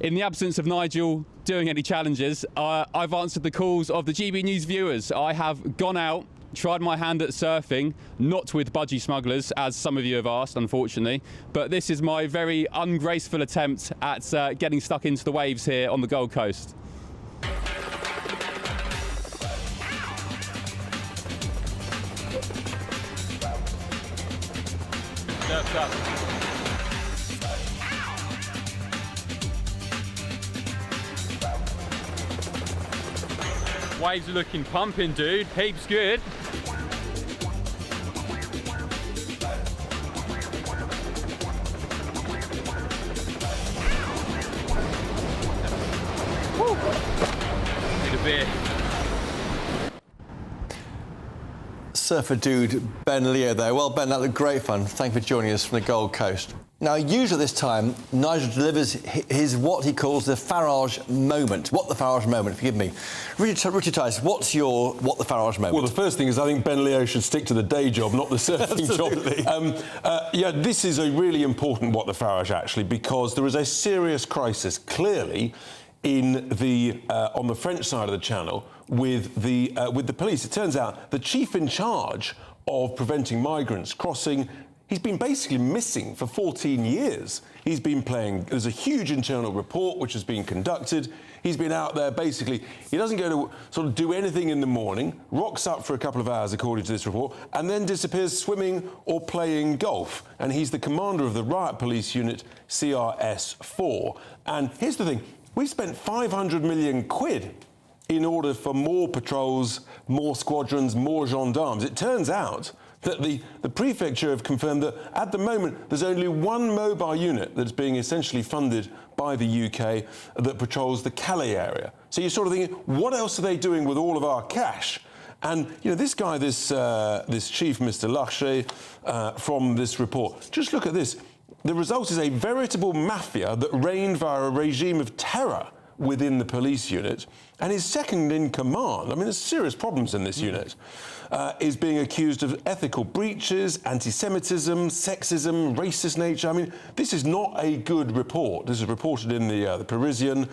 In the absence of Nigel doing any challenges, I've answered the calls of the GB News viewers. I have gone out, tried my hand at surfing, not with budgie smugglers, as some of you have asked, unfortunately, but this is my very ungraceful attempt at getting stuck into the waves here on the Gold Coast. Surf's up. Waves are looking pumping, dude. Heaps good. Woo. Need a beer. surfer dude Ben Leo there. Well, Ben, that looked great fun. Thank you for joining us from the Gold Coast. Now, usually at this time, Nigel delivers his what he calls the Farage moment. What the Farage moment, forgive me. Richard Tice, what's your what the Farage moment? Well, the first thing is I think Ben Leo should stick to the day job, not the surfing job. Yeah, this is a really important what the Farage, actually, because there is a serious crisis, clearly, in the on the French side of the Channel with the police. It turns out the chief in charge of preventing migrants crossing, he's been basically missing for 14 years. He's been playing, there's a huge internal report which has been conducted. He's been out there basically, he doesn't go to sort of do anything in the morning, rocks up for a couple of hours according to this report, and then disappears swimming or playing golf. And he's the commander of the riot police unit CRS-4. And here's the thing, we spent 500 million quid in order for more patrols, more squadrons, more gendarmes. It turns out that the prefecture have confirmed that at the moment there's only one mobile unit that's being essentially funded by the UK that patrols the Calais area. So you're sort of thinking, what else are they doing with all of our cash? And, you know, this guy, this chief, Mr. Larcher, from this report, just look at this. The result is a veritable mafia that reigned via a regime of terror within the police unit, and his second in command, I mean, there's serious problems in this unit, is being accused of ethical breaches, anti-Semitism, sexism, racist nature. I mean, this is not a good report. This is reported in the Parisian,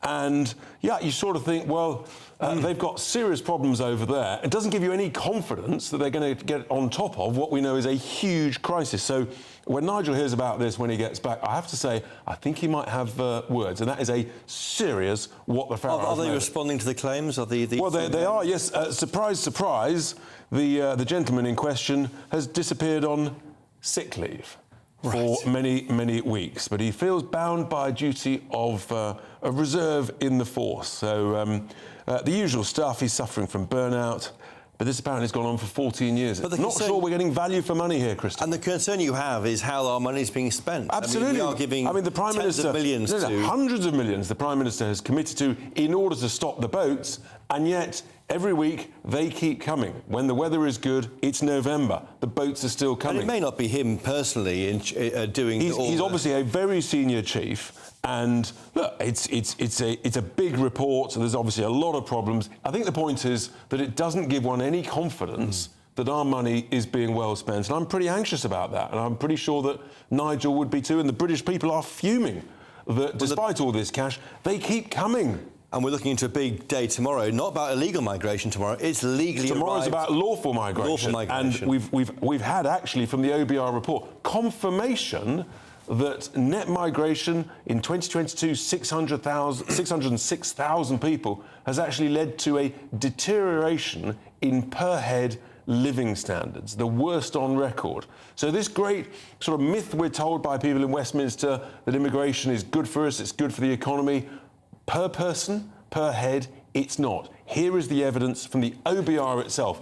and yeah, you sort of think, well, they've got serious problems over there. It doesn't give you any confidence that they're going to get on top of what we know is a huge crisis. So when Nigel hears about this when he gets back, I have to say, I think he might have words, and that is a serious what the Farage. Are they responding to the claims? Well, they are, yes. Surprise, surprise, the gentleman in question has disappeared on sick leave for many, many weeks, but he feels bound by a duty of a reserve in the force. So the usual stuff, he's suffering from burnout, but this apparently has gone on for 14 years. But not sure we're getting value for money here, Christopher. And the concern you have is how our money is being spent. Absolutely. I mean, we are giving the Prime Minister, of millions to... hundreds of millions the Prime Minister has committed to in order to stop the boats, and yet every week they keep coming. When the weather is good, it's November. The boats are still coming. And it may not be him personally doing He's obviously a very senior chief. And look, it's a big report, so there's obviously a lot of problems. I think the point is that it doesn't give one any confidence that our money is being well spent, and I'm pretty anxious about that, and I'm pretty sure that Nigel would be too, and the British people are fuming that despite all this cash, they keep coming. And we're looking into a big day tomorrow, not about illegal migration tomorrow, it's legally Tomorrow's about lawful migration. Lawful migration. And we've had, actually, from the OBR report, confirmation that net migration in 2022, 606,000 people, has actually led to a deterioration in per-head living standards, the worst on record. So this great sort of myth we're told by people in Westminster that immigration is good for us, it's good for the economy, per person, per head, it's not. Here is the evidence from the OBR itself.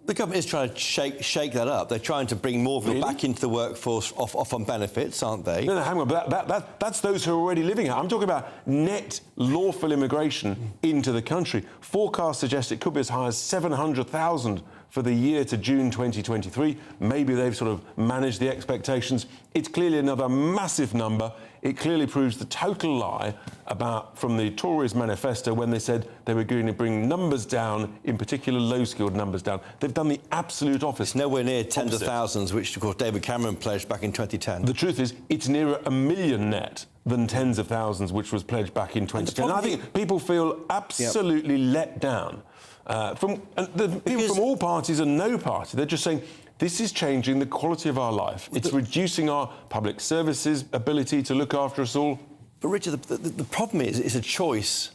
The government is trying to shake that up. They're trying to bring more people back into the workforce off on benefits, aren't they? No, hang on. That's those who are already living here. I'm talking about net lawful immigration into the country. Forecasts suggest it could be as high as 700,000 for the year to June 2023. Maybe they've sort of managed the expectations. It's clearly another massive number. It clearly proves the total lie from the Tories manifesto when they said they were going to bring numbers down, in particular low-skilled numbers down. They've done the absolute opposite. It's nowhere near tens of thousands, which, of course, David Cameron pledged back in 2010. The truth is, it's nearer 1 million net than tens of thousands, which was pledged back in 2010. And I think people feel absolutely let down. People from all parties and no party, they're just saying, this is changing the quality of our life. It's reducing our public services ability to look after us all. But Richard, the problem is it's a choice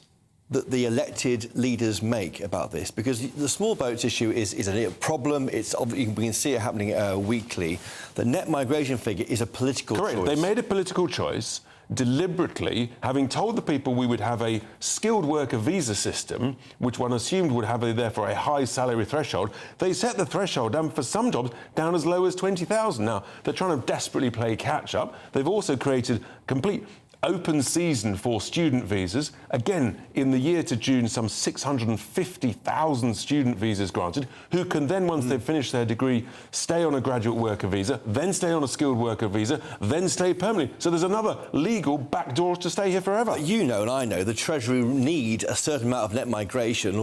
that the elected leaders make about this, because the small boats issue is a problem. We can see it happening weekly. The net migration figure is a political choice. Correct. They made a political choice deliberately, having told the people we would have a skilled worker visa system, which one assumed would have therefore a high salary threshold. They set the threshold down for some jobs down as low as 20,000. Now, they're trying to desperately play catch-up. They've also created complete open season for student visas. Again, in the year to June, some 650,000 student visas granted, who can then, once they've finished their degree, stay on a graduate worker visa, then stay on a skilled worker visa, then stay permanently. So there's another legal backdoor to stay here forever. You know and I know the Treasury need a certain amount of net migration.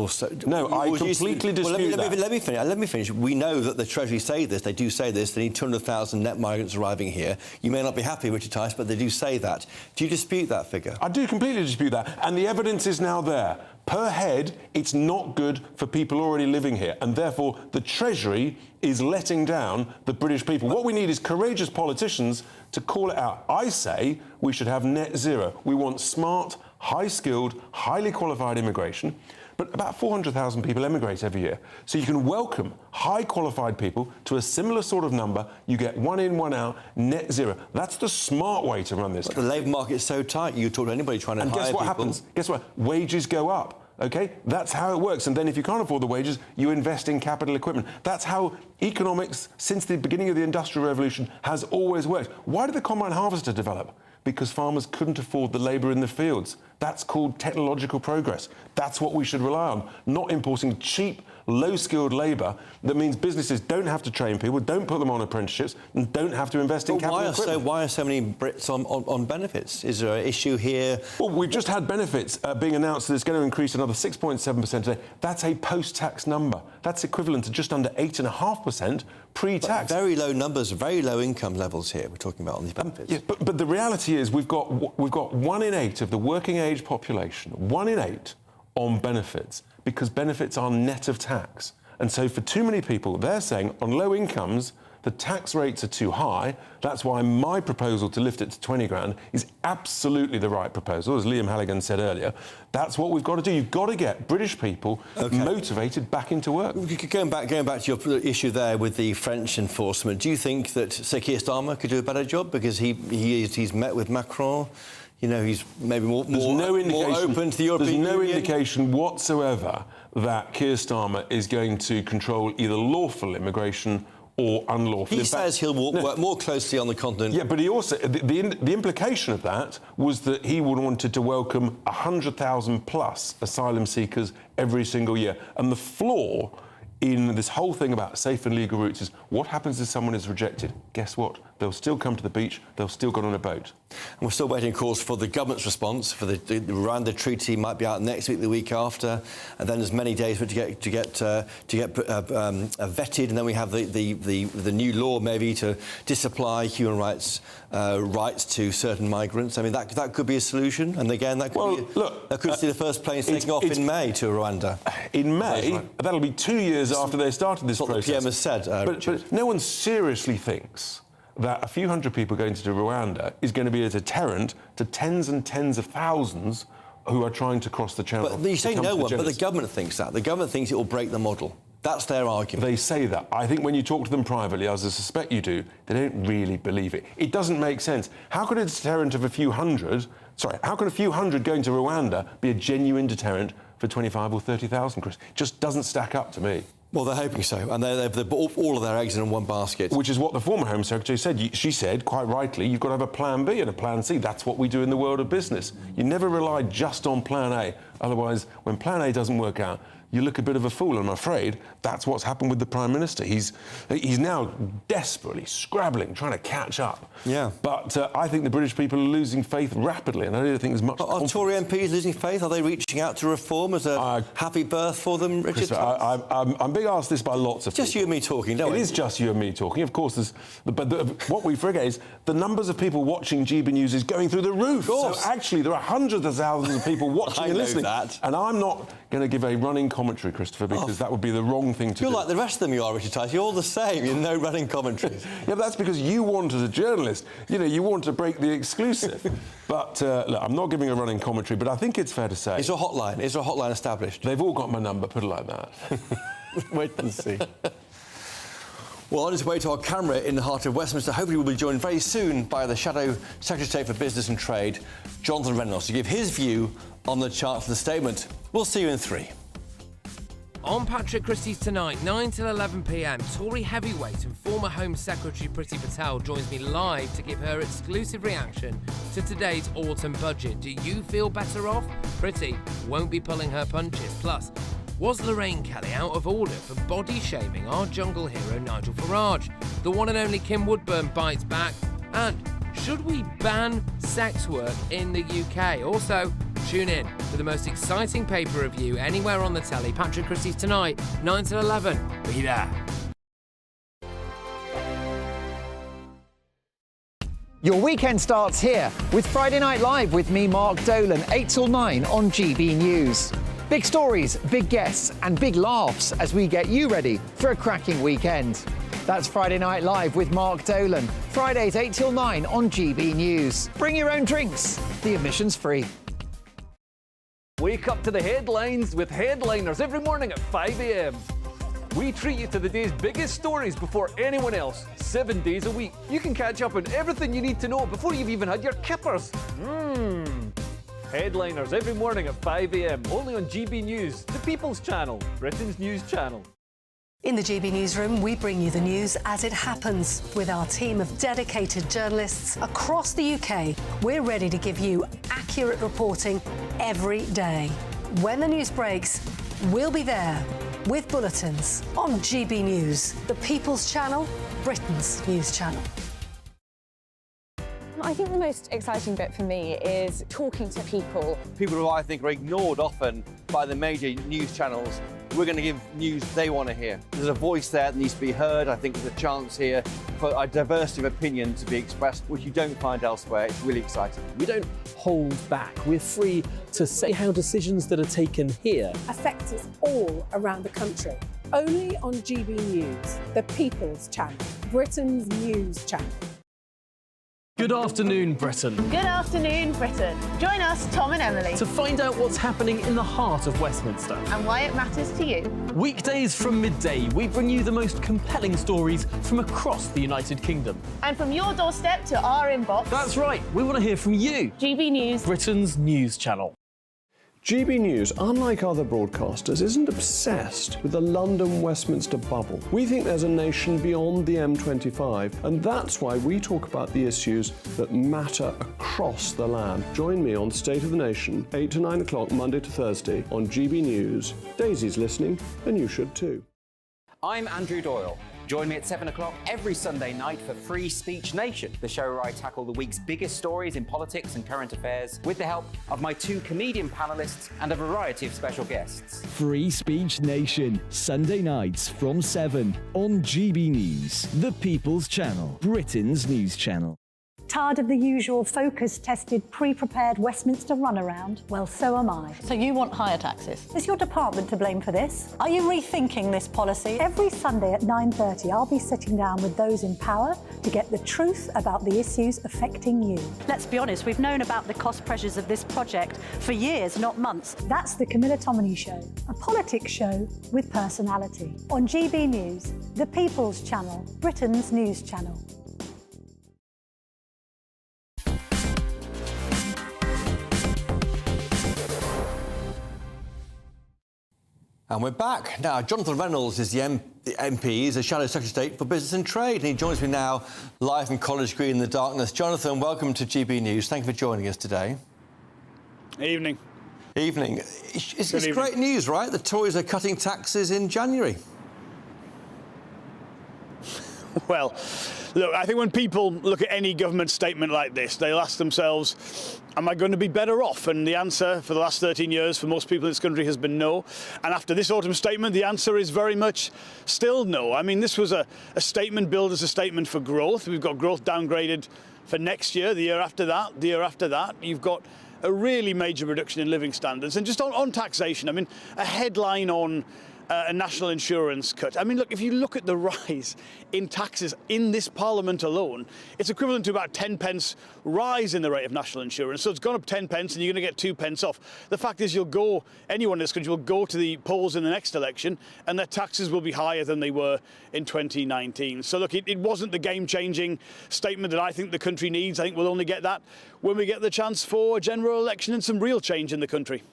No, I completely dispute that. Let me finish. We know that the Treasury say this. They do say this. They need 200,000 net migrants arriving here. You may not be happy, Richard Tice, but they do say that. Do you dispute that figure? I do completely dispute that. And the evidence is now there. Per head, it's not good for people already living here. And therefore, the Treasury is letting down the British people. What we need is courageous politicians to call it out. I say we should have net zero. We want smart, high-skilled, highly qualified immigration. But about 400,000 people emigrate every year. So you can welcome high-qualified people to a similar sort of number. You get one in, one out, net zero. That's the smart way to run this. But the labour market's so tight, you talk to anybody trying to hire people. And guess what happens? Guess what? Wages go up. OK? That's how it works. And then if you can't afford the wages, you invest in capital equipment. That's how economics, since the beginning of the Industrial Revolution, has always worked. Why did the combine harvester develop? Because farmers couldn't afford the labour in the fields. That's called technological progress. That's what we should rely on, not importing cheap, low-skilled labour that means businesses don't have to train people, don't put them on apprenticeships, and don't have to invest in capital equipment. Why are so many Brits on benefits? Is there an issue here? Well, we've just had benefits being announced that it's going to increase another 6.7% today. That's a post-tax number. That's equivalent to just under 8.5% pre-tax. Very low numbers, very low income levels here we're talking about on these benefits. Yeah, but the reality is we've got 1 in 8 of the working age population, 1 in 8 on benefits, because benefits are net of tax. And so for too many people, they're saying on low incomes, the tax rates are too high. That's why my proposal to lift it to 20 grand is absolutely the right proposal, as Liam Halligan said earlier. That's what we've got to do. You've got to get British people motivated back into work. Going back to your issue there with the French enforcement, do you think that, say, Keir Starmer could do a better job because he's met with Macron? You know, he's maybe more open to the European Union? There's no indication whatsoever that Keir Starmer is going to control either lawful immigration or unlawful. He says he'll work more closely on the continent. Yeah, but he also... The implication of that was that he wanted to welcome 100,000 plus asylum seekers every single year. And the flaw in this whole thing about safe and legal routes is what happens if someone is rejected? Guess what? They'll still come to the beach, they'll still get on a boat. And we're still waiting, of course, for the government's response. For the Rwanda treaty might be out next week, the week after, and then there's many days for it to get vetted, and then we have the new law maybe to disapply human rights to certain migrants. I mean, that could be a solution, and again, that could see the first planes taking off in May to Rwanda. In May, that'll be 2 years after they started this process. What the PM has said. But no one seriously thinks that a few hundred people going to Rwanda is going to be a deterrent to tens and tens of thousands who are trying to cross the channel. But you say no one, but the government thinks that. The government thinks it will break the model. That's their argument. They say that. I think when you talk to them privately, as I suspect you do, they don't really believe it. It doesn't make sense. How could a deterrent of a few hundred... Sorry, how can a few hundred going to Rwanda be a genuine deterrent for 25 or 30,000, Chris? It just doesn't stack up to me. Well, they're hoping so, and they've all of their eggs in one basket. Which is what the former Home Secretary said. She said, quite rightly, you've got to have a plan B and a plan C. That's what we do in the world of business. You never rely just on plan A. Otherwise, when plan A doesn't work out, you look a bit of a fool, and I'm afraid that's what's happened with the Prime Minister. He's now desperately scrabbling, trying to catch up. Yeah. But I think the British people are losing faith rapidly, and I don't think there's much... Are Tory MPs losing faith? Are they reaching out to reform as a happy birth for them, Richard? I'm being asked this by lots of people. Just you and me talking, don't we? It is just you and me talking. Of course, what we forget is the numbers of people watching GB News is going through the roof. Of course. So actually, there are hundreds of thousands of people watching and listening. That. And I'm not going to give a running commentary, Christopher, because that would be the wrong thing to do. You're like the rest of them, you are, Richard Tice. You're all the same. You're no running commentaries. Yeah, but that's because you want, as a journalist, you want to break the exclusive. But, look, I'm not giving a running commentary, but I think it's fair to say... Is there a hotline established? They've all got my number, put it like that. Wait and see. Well, on his way to our camera in the heart of Westminster, hopefully we'll be joined very soon by the Shadow Secretary of State for Business and Trade, Jonathan Reynolds, to give his view on the Chancellor's statement. We'll see you in 3. On Patrick Christie's Tonight, 9 till 11 p.m, Tory heavyweight and former Home Secretary Priti Patel joins me live to give her exclusive reaction to today's autumn budget. Do you feel better off? Priti won't be pulling her punches. Plus, was Lorraine Kelly out of order for body shaming our jungle hero Nigel Farage? The one and only Kim Woodburn bites back. And should we ban sex work in the UK? Also, tune in for the most exciting paper review anywhere on the telly. Patrick Christie's Tonight, 9 till 11. Be there. Your weekend starts here with Friday Night Live with me, Mark Dolan, 8 till 9 on GB News. Big stories, big guests and big laughs as we get you ready for a cracking weekend. That's Friday Night Live with Mark Dolan. Fridays 8 till 9 on GB News. Bring your own drinks. The admission's free. Wake up to the headlines with Headliners every morning at 5 a.m. We treat you to the day's biggest stories before anyone else, 7 days a week. You can catch up on everything you need to know before you've even had your kippers. Headliners every morning at 5 a.m, only on GB News, the People's Channel, Britain's news channel. In the GB Newsroom, we bring you the news as it happens. With our team of dedicated journalists across the UK, we're ready to give you accurate reporting every day. When the news breaks, we'll be there with bulletins on GB News, the People's Channel, Britain's news channel. I think the most exciting bit for me is talking to people. People who I think are ignored often by the major news channels. We're going to give news they want to hear. There's a voice there that needs to be heard. I think there's a chance here for a diversity of opinion to be expressed, which you don't find elsewhere. It's really exciting. We don't hold back. We're free to say how decisions that are taken here affect us all around the country. Only on GB News, the People's Channel, Britain's news channel. Good afternoon, Britain. Good afternoon, Britain. Join us, Tom and Emily, To find out what's happening in the heart of Westminster. and why it matters to you. Weekdays from midday, we bring you the most compelling stories from across the United Kingdom. And from your doorstep to our inbox. That's right, we want to hear from you. GB News, Britain's news channel. GB News, unlike other broadcasters, isn't obsessed with the London-Westminster bubble. We think there's a nation beyond the M25, and that's why we talk about the issues that matter across the land. Join me on State of the Nation, 8 to 9 o'clock, Monday to Thursday, on GB News. Daisy's listening, and you should too. I'm Andrew Doyle. Join me at 7 o'clock every Sunday night for Free Speech Nation, the show where I tackle the week's biggest stories in politics and current affairs with the help of my two comedian panellists and a variety of special guests. Free Speech Nation, Sunday nights from 7 on GB News, the People's Channel, Britain's news channel. Tired of the usual focus-tested, pre-prepared Westminster runaround? Well, so am I. So you want higher taxes? Is your department to blame for this? Are you rethinking this policy? Every Sunday at 9:30, I'll be sitting down with those in power to get the truth about the issues affecting you. Let's be honest, we've known about the cost pressures of this project for years, not months. That's the Camilla Tominey Show, a politics show with personality. On GB News, the People's Channel, Britain's news channel. And we're back. Now, Jonathan Reynolds is the MP. He's a Shadow Secretary of State for Business and Trade, and he joins me now live from College Green in the darkness. Jonathan, welcome to GB News. Thank you for joining us today. Evening. Evening. It's great news, right? The Tories are cutting taxes in January. Well, look, I think when people look at any government statement like this, they'll ask themselves, am I going to be better off? And the answer for the last 13 years for most people in this country has been no. And after this autumn statement, the answer is very much still no. I mean, this was a statement billed as a statement for growth. We've got growth downgraded for next year, the year after that, the year after that. You've got a really major reduction in living standards. And just on taxation, I mean, a headline on a national insurance cut. I mean, look, if you look at the rise in taxes in this Parliament alone, it's equivalent to about 10 pence rise in the rate of national insurance. So it's gone up 10 pence and you're going to get 2 pence off. The fact is anyone in this country will go to the polls in the next election and their taxes will be higher than they were in 2019. So look, it wasn't the game-changing statement that I think the country needs. I think we'll only get that when we get the chance for a general election and some real change in the country.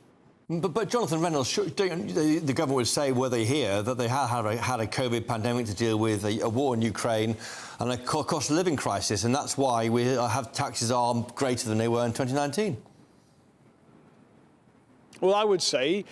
But Jonathan Reynolds, the government would say, were they here, that they had a COVID pandemic to deal with, a war in Ukraine and a cost of living crisis, and that's why we have taxes are greater than they were in 2019. Well, I would say,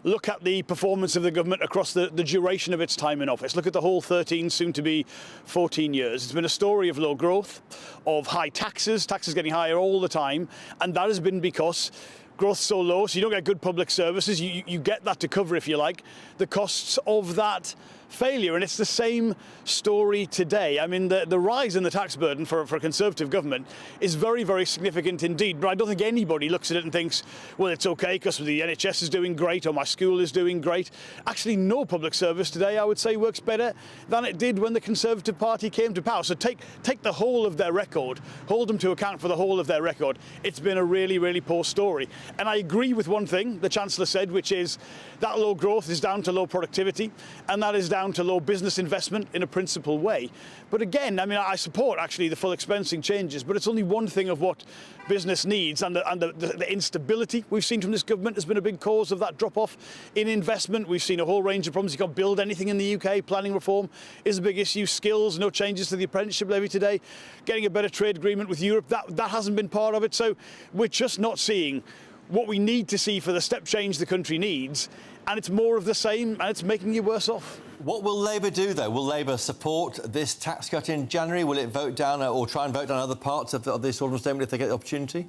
look at the performance of the government across the duration of its time in office. Look at the whole 13, soon to be 14 years. It's been a story of low growth, of high taxes getting higher all the time, and that has been because growth's so low, so you don't get good public services. You get that to cover, if you like, the costs of that failure. And it's the same story today. I mean, the rise in the tax burden for a Conservative government is very, very significant indeed. But I don't think anybody looks at it and thinks, well, it's OK because the NHS is doing great or my school is doing great. Actually, no public service today, I would say, works better than it did when the Conservative Party came to power. So take the whole of their record, hold them to account for the whole of their record. It's been a really, really poor story. And I agree with one thing the Chancellor said, which is that low growth is down to low productivity, and that is down to low business investment in a principled way. But again, I mean, I support actually the full expensing changes, but it's only one thing of what business needs, and the instability we've seen from this government has been a big cause of that drop-off in investment. We've seen a whole range of problems. You can't build anything in the UK. Planning reform is a big issue. Skills, no changes to the apprenticeship levy today. Getting a better trade agreement with Europe, that hasn't been part of it. So we're just not seeing what we need to see for the step change the country needs, and it's more of the same, and it's making you worse off. What will Labour do, though? Will Labour support this tax cut in January? Will it vote down or try and vote down other parts of this Autumn Statement if they get the opportunity?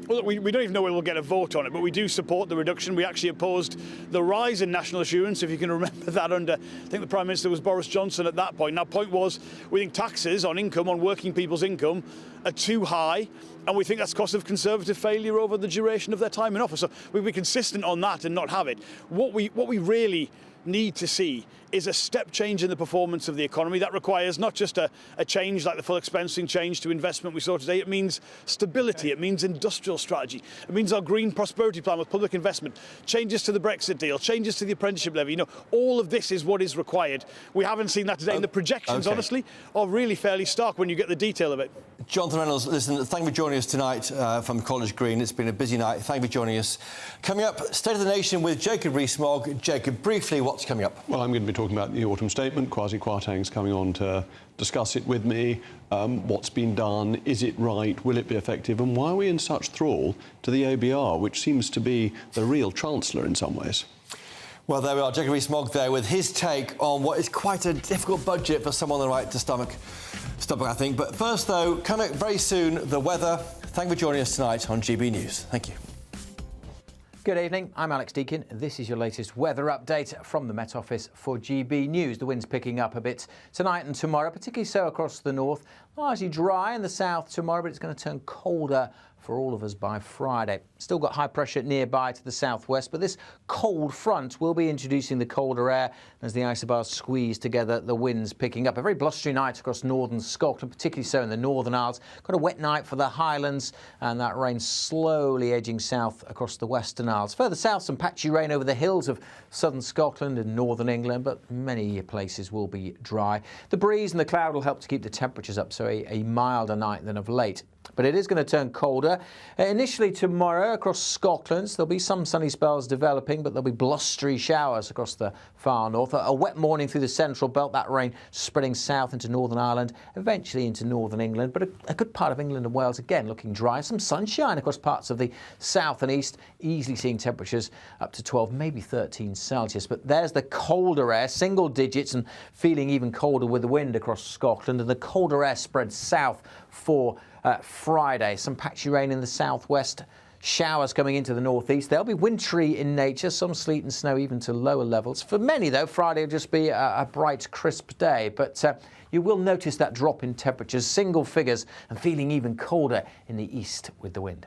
Well, we don't even know whether we'll get a vote on it, but we do support the reduction. We actually opposed the rise in national assurance, if you can remember that, under, I think the Prime Minister was Boris Johnson at that point. And our point was, we think taxes on income, on working people's income, are too high, and we think that's because of Conservative failure over the duration of their time in office. So we'll be consistent on that and not have it. What we really need to see is a step change in the performance of the economy. That requires not just a change like the full expensing change to investment we saw today. It means stability. It means industrial strategy. It means our green prosperity plan with public investment, changes to the Brexit deal, changes to the apprenticeship levy. You know, all of this is what is required. We haven't seen that today, and the projections, honestly, are really fairly stark when you get the detail of it. Jonathan Reynolds, listen, thank you for joining us tonight from College Green. It's been a busy night. Thank you for joining us. Coming up, State of the Nation with Jacob Rees-Mogg. Jacob, briefly, what's coming up? Well, I'm going to be talking about the Autumn Statement. Kwasi Kwarteng's coming on to discuss it with me. What's been done? Is it right? Will it be effective? And why are we in such thrall to the OBR, which seems to be the real chancellor in some ways? Well, there we are. Jacob Rees-Mogg there with his take on what is quite a difficult budget for someone on the right to stomach, I think. But first, though, coming up very soon, the weather. Thank you for joining us tonight on GB News. Thank you. Good evening, I'm Alex Deakin. This is your latest weather update from the Met Office for GB News. The wind's picking up a bit tonight and tomorrow, particularly so across the north. Largely dry in the south tomorrow, but it's going to turn colder for all of us by Friday. Still got high pressure nearby to the southwest, but this cold front will be introducing the colder air as the isobars squeeze together. The wind's picking up. A very blustery night across northern Scotland, particularly so in the Northern Isles. Got a wet night for the Highlands, and that rain slowly edging south across the Western Isles. Further south, some patchy rain over the hills of southern Scotland and northern England, but many places will be dry. The breeze and the cloud will help to keep the temperatures up, so a milder night than of late. But it is going to turn colder. Initially tomorrow across Scotland, there'll be some sunny spells developing, but there'll be blustery showers across the far north. A wet morning through the central belt, that rain spreading south into Northern Ireland, eventually into northern England. But a good part of England and Wales, again, looking dry. Some sunshine across parts of the south and east, easily seeing temperatures up to 12, maybe 13 Celsius. But there's the colder air, single digits, and feeling even colder with the wind across Scotland. And the colder air spreads south for Friday. Some patchy rain in the southwest, showers coming into the northeast. They'll be wintry in nature, some sleet and snow even to lower levels. For many, though, Friday will just be a bright, crisp day. But you will notice that drop in temperatures, single figures, and feeling even colder in the east with the wind.